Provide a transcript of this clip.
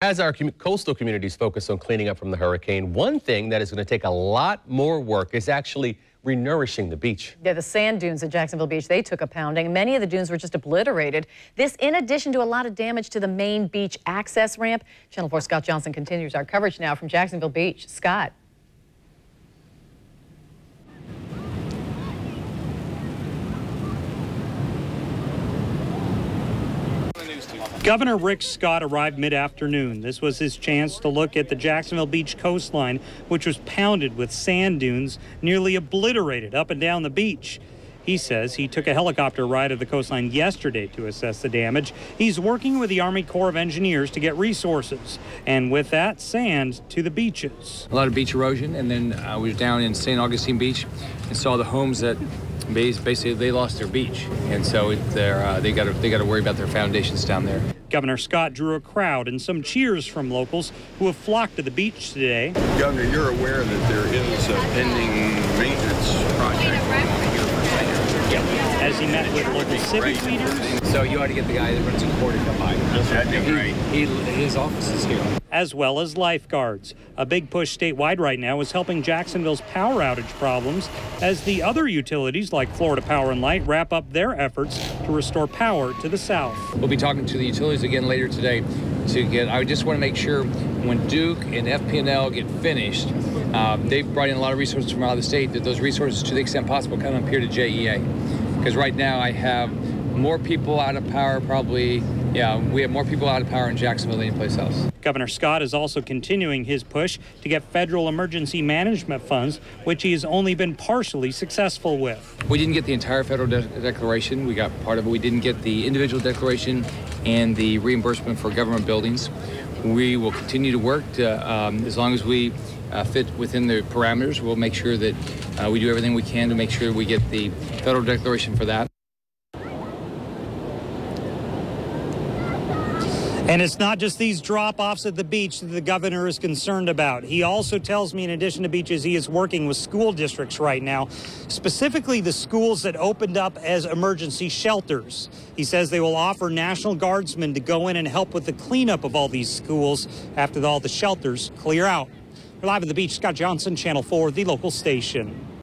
As our coastal communities focus on cleaning up from the hurricane, one thing that is going to take a lot more work is actually renourishing the beach. Yeah, the sand dunes at Jacksonville Beach, they took a pounding. Many of the dunes were just obliterated. This in addition to a lot of damage to the main beach access ramp. Channel 4 Scott Johnson continues our coverage now from Jacksonville Beach. Scott. Governor Rick Scott arrived mid-afternoon. This was his chance to look at the Jacksonville Beach coastline, which was pounded with sand dunes, nearly obliterated up and down the beach. He says he took a helicopter ride of the coastline yesterday to assess the damage. He's working with the Army Corps of Engineers to get resources, and with that, sand to the beaches. A lot of beach erosion, and then I was down in St. Augustine Beach and saw the homes that basically they lost their beach, and so they got to worry about their foundations down there. Governor Scott drew a crowd and some cheers from locals who have flocked to the beach today. Governor, you're aware that there is a pending maintenance project going on here for sand. As he met with local civic leaders. So you ought to get the guy that runs a court to come by. That'd be great. His office is here. As well as lifeguards. A big push statewide right now is helping Jacksonville's power outage problems as the other utilities like Florida Power and Light wrap up their efforts to restore power to the south. We'll be talking to the utilities again later today I just want to make sure when Duke and FP&L get finished, they've brought in a lot of resources from out of the state, that those resources to the extent possible come up here to JEA. Because right now I have more people out of power we have more people out of power in Jacksonville than anyplace else. Governor Scott is also continuing his push to get federal emergency management funds, which he has only been partially successful with. We didn't get the entire federal declaration. We got part of it. We didn't get the individual declaration and the reimbursement for government buildings. We will continue to work to, as long as we fit within the parameters. We'll make sure that we do everything we can to make sure we get the federal declaration for that. And it's not just these drop-offs at the beach that the governor is concerned about. He also tells me in addition to beaches, he is working with school districts right now, specifically the schools that opened up as emergency shelters. He says they will offer National Guardsmen to go in and help with the cleanup of all these schools after all the shelters clear out. We're live at the beach, Scott Johnson, Channel 4, the local station.